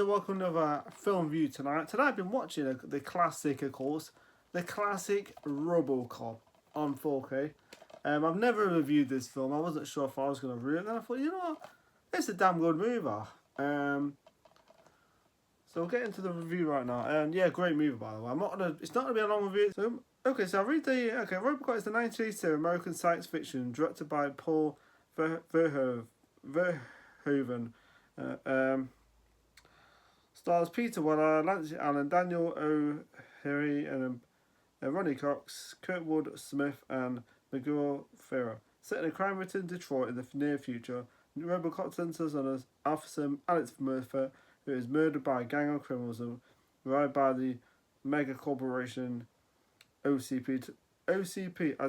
Welcome to another film review tonight. Tonight I've been watching the classic, of course, the classic RoboCop on 4K. I've never reviewed this film. I wasn't sure if I was going to review it. Then I thought, you know what, it's a damn good movie. So we'll get into the review right now. And yeah, great movie by the way. It's not gonna be a long review. So I'll read the. RoboCop is the 1987 American science fiction directed by Paul Verhoeven. Stars Peter Weller, Lance Allen, Daniel O'Leary, and Ronnie Cox, Kurtwood Smith, and Miguel Ferrer. Set in a crime-ridden Detroit in the near future, RoboCop centers on an officer, Alex Murphy, who is murdered by a gang of criminals and arrived by the mega corporation OCP as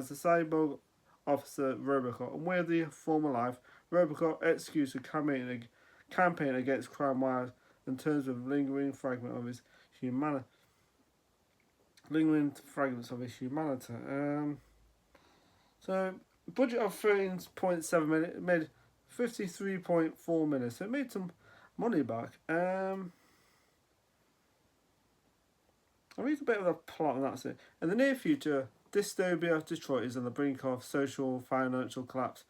the cyborg officer RoboCop. And with the former life, RoboCop executes a campaign against crime while in terms of lingering fragments of his humanity. So budget of 13.7 minutes, made 53.4 minutes. So it made some money back. I'll read a bit of the plot and that's it. In the near future, dystopia Detroit is on the brink of social financial collapse.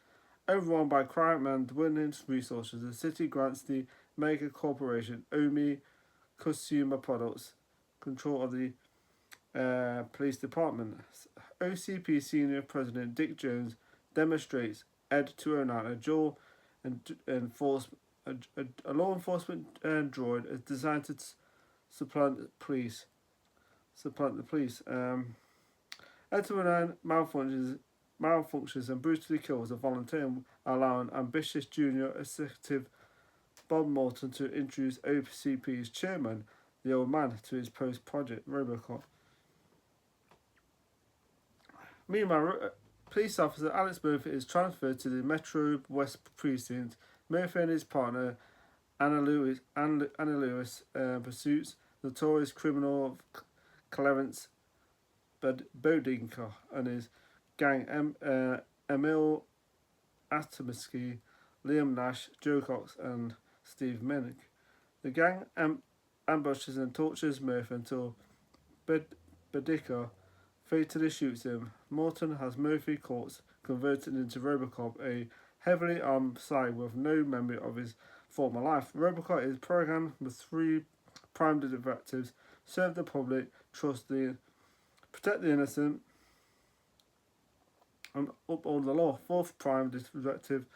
Overrun by crime and dwindling resources, the city grants the mega corporation Omi Consumer Products control of the police department. OCP senior president Dick Jones demonstrates Ed 209, a law enforcement droid is designed to supplant the police. Ed 209 malfunctions and brutally kills a volunteer, allowing ambitious junior executive Bob Morton to introduce OCP's chairman, the old man, to his post-project RoboCop. Meanwhile, police officer Alex Murphy is transferred to the Metro West precinct. Murphy and his partner Anna Lewis pursues notorious criminal Clarence Bodinka and his gang Emil Atomisky, Liam Nash, Joe Cox, and Steve Minnick. The gang ambushes and tortures Murphy until Bodinka fatally shoots him. Morton has Murphy caught, converted into RoboCop, a heavily armed cyborg with no memory of his former life. RoboCop is programmed with 3 prime directives: serve the public, protect the innocent, and uphold the law. 4th prime directive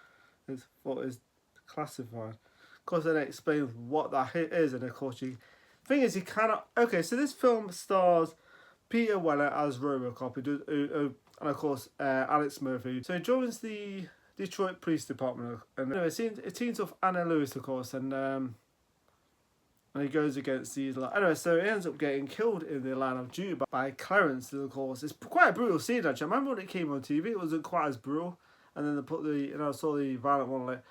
is what is classified. Of course, then it explains what that is, and of course, you cannot. Okay, so this film stars Peter Weller as RoboCop, and of course Alex Murphy. So he joins the Detroit Police Department, and anyway, it teams up Anna Lewis, of course, and he goes against these. Anyway, so he ends up getting killed in the line of duty by Clarence, of course. It's quite a brutal scene, actually. I remember when it came on TV, it wasn't quite as brutal, and then they put I saw the violent one,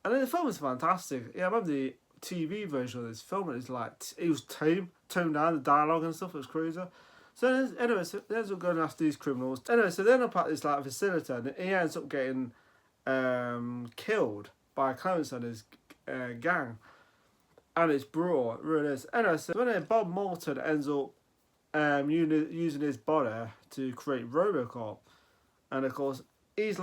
and then the film was fantastic. Yeah, I remember the TV version of this film. It was toned down, the dialogue and stuff. It was crazy. So anyway, so they ends up going after these criminals. Anyway, so they end up at this facility, and he ends up getting killed by Clarence and his gang, and it's brutal. It really is. Anyway, so when Bob Morton ends up using his body to create RoboCop, and of course he's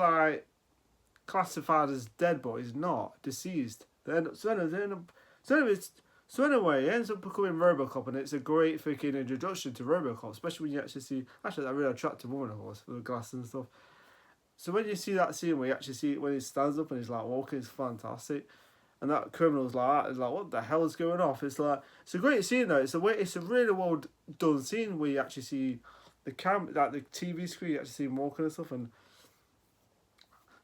classified as dead, but he's not, deceased. So anyway, he ends up becoming RoboCop, and it's a great introduction to RoboCop, especially when you actually see that really attractive woman, of course, with the glasses and stuff. So when you see that scene where you actually see when he stands up and he's like walking, it's fantastic. And that criminal's like that is like, what the hell is going off? It's like, it's a great scene though. It's a really well done scene where you actually see the like the TV screen, you actually see him walking and stuff. And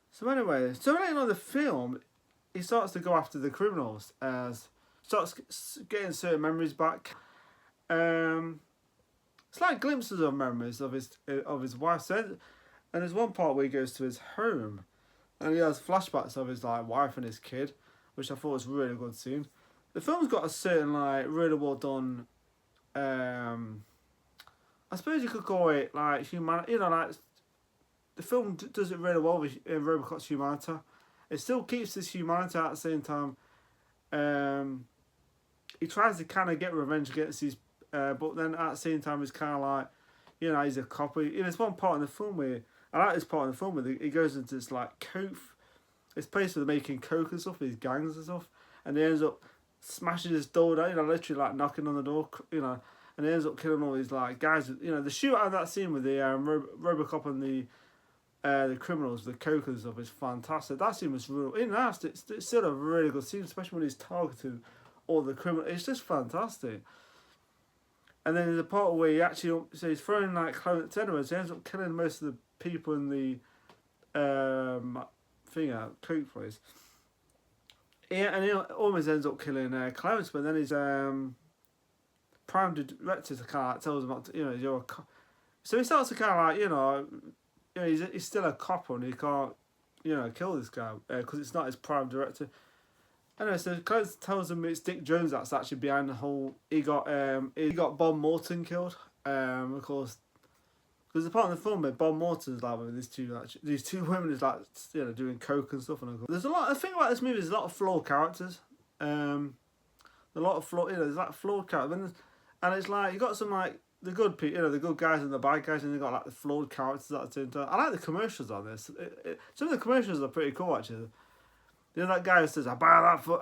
so anyway, so later on the film, he starts to go after the criminals as starts getting certain memories back. It's like glimpses of memories of his wife. So, and there's one part where he goes to his home, and he has flashbacks of his like wife and his kid, which I thought was a really good scene. The film's got a certain like really well done. I suppose you could call it like humanity. You know, like the film does it really well with RoboCop's humanity. It still keeps this humanity at the same time. He tries to kind of get revenge against his, but then at the same time he's kind of like, you know, he's a cop. There's one part in the film where I like this part in the film where he goes into this like coke. This place where they're making coke and stuff, these gangs and stuff, and he ends up smashing his door down. You know, literally like knocking on the door. You know, and he ends up killing all these like guys. You know, the shootout of that scene with the RoboCop and the criminals, the coke and stuff is fantastic. That scene was real. It's still a really good scene, especially when he's targeting all the criminals. It's just fantastic. And then there's a part where he actually, so he's throwing like clowns anyway, so he ends up killing most of the people in the coke place. Yeah, and he almost ends up killing Clarence, but then his prime director kind of tells him not to, you know, you're a cop. So he starts to kind of like, you know, he's still a cop and he can't, you know, kill this guy because it's not his prime director. Anyway, so Clarence tells him it's Dick Jones that's actually behind the whole. He got Bob Morton killed. Of course, because the part in the film where Bob Morton's like with these two women is like, you know, doing coke and stuff. And there's a lot. The thing about this movie is a lot of flawed characters. A lot of flawed. You know, there's like flawed characters, and it's like you got some like the good people, you know, the good guys and the bad guys, and you got like the flawed characters at the same time. I like the commercials on this. Some of the commercials are pretty cool actually. You know that guy who says, I buy that for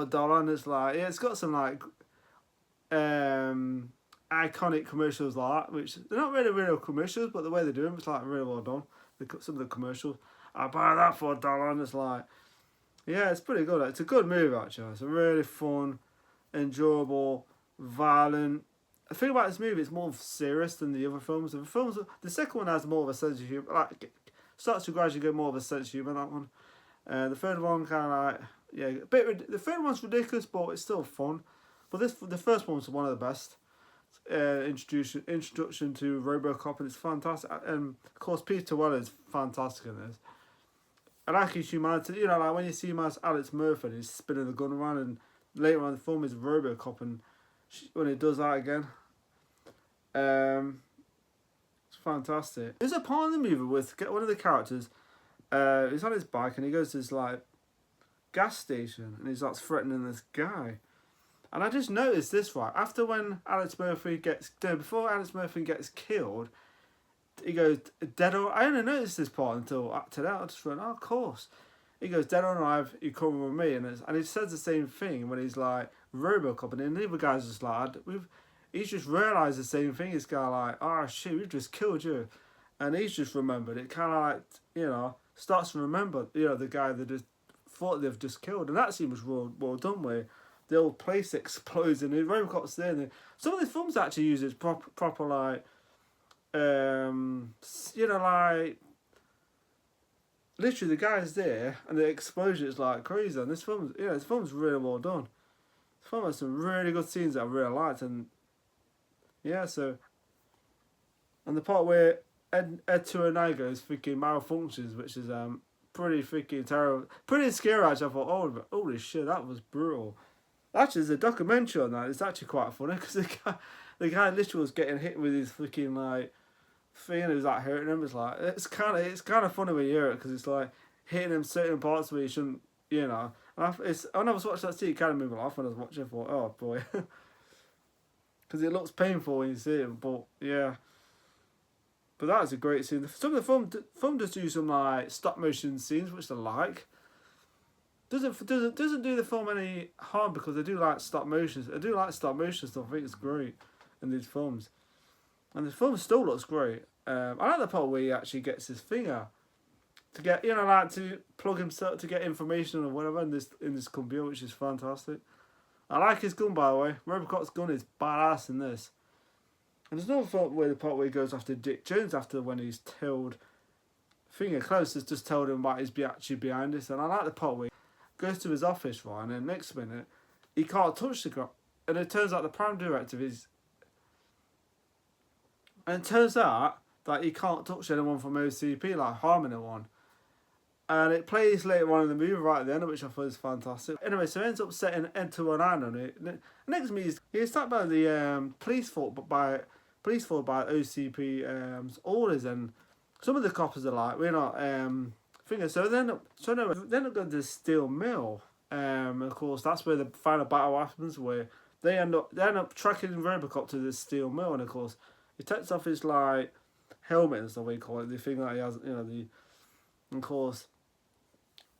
$1, and it's like, yeah, it's got some like iconic commercials like that, which they're not really real commercials, but the way they do them, it's like really well done. Some of the commercials, I buy that for $1, and it's like, yeah, it's pretty good. It's a good movie actually. It's a really fun, enjoyable, violent. The thing about this movie, it's more serious than the other films. The second one has more of a sense of humor. Like, starts to gradually get more of a sense of humor. That one. The third one kind of like, yeah, the third one's ridiculous, but it's still fun. But the first one's one of the best. Introduction to RoboCop, and it's fantastic. And of course, Peter Weller is fantastic in this. I like his humanity. You know, like when you see him as Alex Murphy, he's spinning the gun around, and later on in the film is RoboCop, and when he does that again, it's fantastic. There's a part in the movie with one of the characters. He's on his bike and he goes to this like gas station and he's like threatening this guy. And I just noticed this right after when before Alex Murphy gets killed, he goes dead or I only noticed this part until today. I just went, oh, of course. He goes dead or alive. You come with me, and he says the same thing when he's like RoboCop, and then the other guy's just like he's just realised the same thing. This guy like, oh shit, we've just killed you, and he's just remembered it. Kind of like, you know, starts to remember, you know, the guy that just thought they've just killed, and that scene was well done where the old place explodes and the RoboCop's there. And some of the films actually use it proper like, you know, like literally the guy's there and the explosion is like crazy. And this film's really well done. This film has some really good scenes that I really liked, and yeah, so and the part where Ed Tuonago's freaking malfunctions, which is pretty freaking terrible, pretty scary actually. I thought, oh, holy shit, that was brutal. Actually, there's a documentary on that. It's actually quite funny because the guy literally was getting hit with his freaking like thing, and it was like hurting him. It's like it's kind of funny when you hear it because it's like hitting him certain parts where you shouldn't, you know. And when I was watching that Sea Academy movie, I was watching, I thought, oh boy, because it looks painful when you see it. But yeah. But that is a great scene. Some of the film does do some like stop motion scenes, which I like. Doesn't do the film any harm because I do like stop motion. I do like stop motion stuff. I think it's great in these films, and the film still looks great. I like the part where he actually gets his finger to get, you know, like to plug himself to get information or whatever in this computer, which is fantastic. I like his gun, by the way. RoboCop's gun is badass in this. And there's another part where he goes after Dick Jones after when he's told Finger Close has just told him about his actually behind this. And I like the part where he goes to his office, right, and then next minute he can't touch the guy. And it turns out the prime directive is, and it turns out that he can't touch anyone from OCP, like harming anyone. And it plays later on in the movie right at the end, which I thought is fantastic. Anyway, so he ends up setting Enter an Eye on it. Next to me, he's attacked by the police force by OCP orders, and some of the coppers are like, we're not thinking. So they end up going to the steel mill. Of course, that's where the final battle happens, where they end up tracking RoboCop to the steel mill, and of course, he takes off his like helmet and stuff. We call it the thing that he has, you know, of course.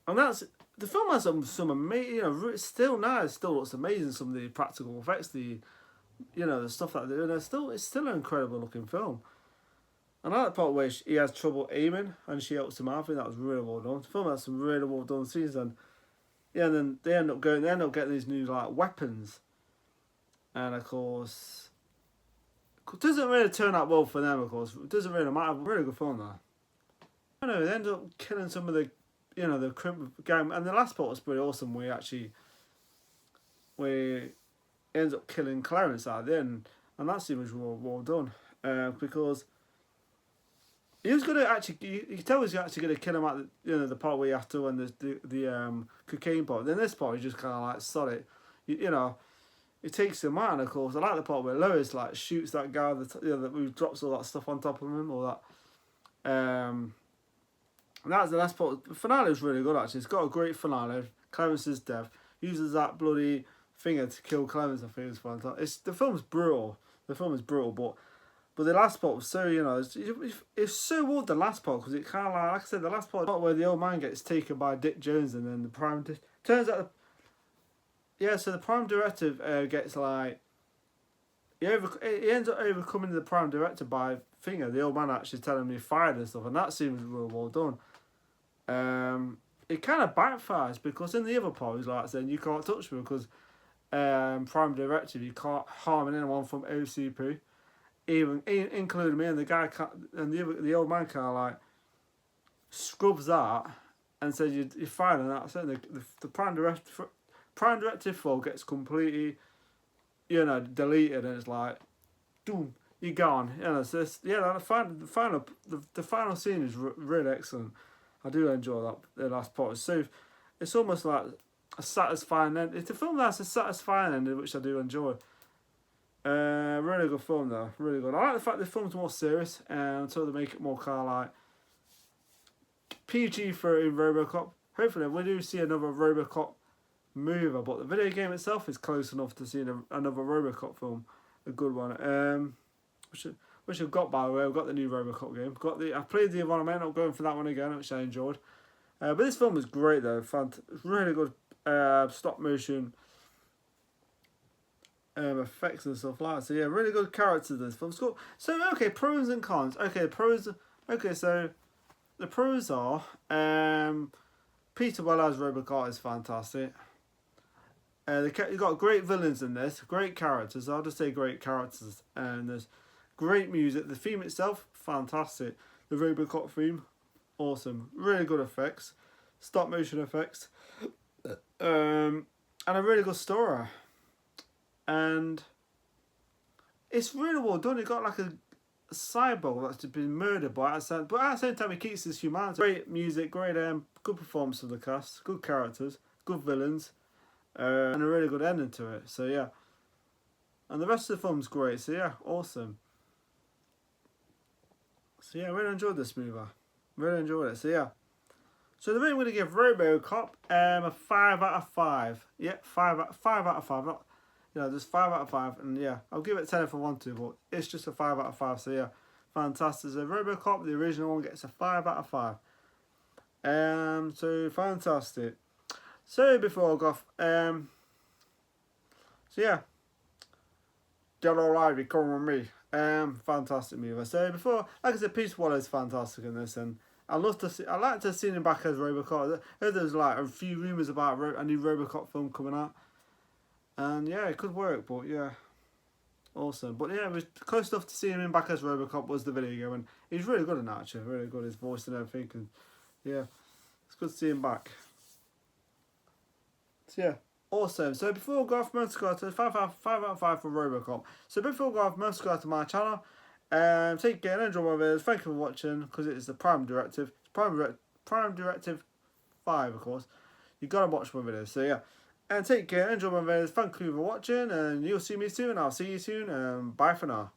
And that's the film has some amazing, you know, still now it still looks amazing. Some of the practical effects, the stuff that they're doing, it's still an incredible looking film. And I like the part where he has trouble aiming and she helps him out. I think that was really well done. The film has some really well done scenes, and yeah, and then they end up getting these new like weapons, and of course, it doesn't really turn out well for them. Of course, it doesn't really matter. Really good film though. I know they end up killing some of the gang, and the last part was pretty awesome. Where he ends up killing Clarence at the end, and that scene was well done because he was gonna actually. You can tell he's actually gonna kill him at the part where you have to when the cocaine part. Then this part, he just kind of like solid, It takes him out, and of course, I like the part where Lois like shoots that guy who drops all that stuff on top of him, all that. And that's the last part. The finale is really good, actually. It's got a great finale. Clarence's death. Uses that bloody finger to kill Clarence. I think it's fantastic. The film's brutal. But the last part was so, it's so odd, the last part, because it kind of like I said, the last part where the old man gets taken by Dick Jones, and then the prime... Turns out, so the prime directive gets like... He ends up overcoming the prime directive by Finger, the old man actually telling him he fired and stuff, and that seems real well done. It kind of backfires, because in the other part, he's like saying, you can't touch me, because prime directive, you can't harm anyone from OCP, even including me, and the guy and the old man kind of like scrubs that and says you're fine, and that's it. The prime directive flow gets completely deleted, and it's like doom, you're gone. So the final scene is really excellent. I do enjoy that. The last part is so it's almost like a satisfying end. It's a film that's a satisfying ending, which I do enjoy. Really good film though, really good. I like the fact the film's more serious until they make it more kind of like PG-13 RoboCop. Hopefully we do see another RoboCop movie, but the video game itself is close enough to seeing another RoboCop film, a good one. Which I've got, by the way. I've got the new RoboCop game. I played the one. I'm not going for that one again, which I enjoyed. But this film is great though. It's really good stop motion effects and stuff like that. So yeah, really good characters in this film. So okay, pros and cons. Okay, pros. Okay, so the pros are Peter Weller's RoboCop is fantastic. You've got great villains in this, great characters. I'll just say great characters, and there's great music. The theme itself, fantastic. The RoboCop theme, awesome. Really good effects, stop motion effects, and a really good story. And it's really well done. It got like a cyborg that's been murdered but at the same time he keeps his humanity. Great music, great good performance of the cast, good characters, good villains, and a really good ending to it. So yeah, and the rest of the film's great. So yeah, awesome. So yeah, I really enjoyed this movie. Really enjoyed it. So yeah. So the rating I'm going to give RoboCop a 5 out of 5. Yeah, 5 out of 5. Not, just 5 out of 5. And yeah, I'll give it 10 if I want to, but it's just a 5 out of 5. So yeah, fantastic. So RoboCop, the original one, gets a 5 out of 5. So fantastic. So before I go off, so yeah, Dead or Alive, come with me. Fantastic movie. So before, like I said, Peter Weller's fantastic in this, and I'd love to see. I'd like to see him back as RoboCop. I heard there's like a few rumors about a new RoboCop film coming out, and yeah, it could work. But yeah, awesome. But yeah, it was close enough to see him back as RoboCop was the video game, and he's really good in that actually. Really good, his voice and everything, and yeah, it's good to see him back. So yeah. Awesome. So before we go off, most go to 5 out of 5 for RoboCop. So before we go off, most go to my channel. Take care and enjoy my videos. Thank you for watching, because it is the Prime Directive. It's Prime Directive 5, of course. You gotta watch my videos. So yeah. And take care and enjoy my videos. Thank you for watching, and you'll see me soon. I'll see you soon. Bye for now.